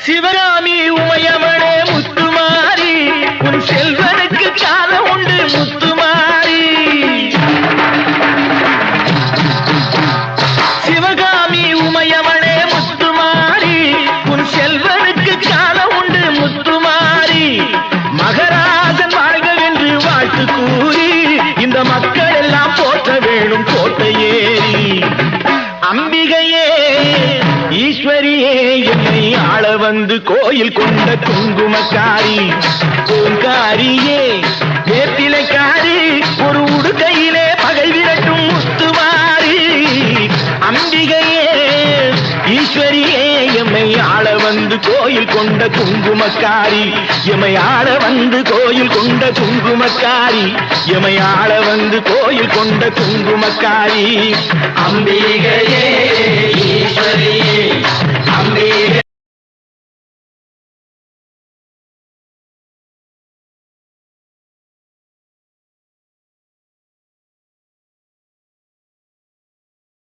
சிவகாமி உமையவளே முத்துமாரி உன் செல்வனுக்கு காலம் உண்டு முத்துமாரி சிவகாமி உமையவளே முத்துமாரி உன் செல்வனுக்கு காலம் உண்டு முத்துமாரி மகராஜன் வாழ்க என்று வாழ்த்து கூறி இந்த மக்கள் எல்லாம் போற்ற வேணும் கோட்டையேறி அம்பிகையே ஈஸ்வரியே என்னை ஆள வந்து கோயில் கொண்ட குங்குமக்காரி பூங்காரியே வேப்பிலைக்காரி ஒரு உடுக்கையிலே பகை விரட்டும் முத்துமாரி அம்பிகையே ஈஸ்வரியே எம்மை ஆள வந்து கோயில் கொண்ட குங்குமக்காரி எம்மை ஆள வந்து கோயில் கொண்ட குங்குமக்காரி எம்மை ஆள வந்து கோயில் கொண்ட குங்குமக்காரி அம்பிகையே ஈஸ்வரியே அம்பிகையே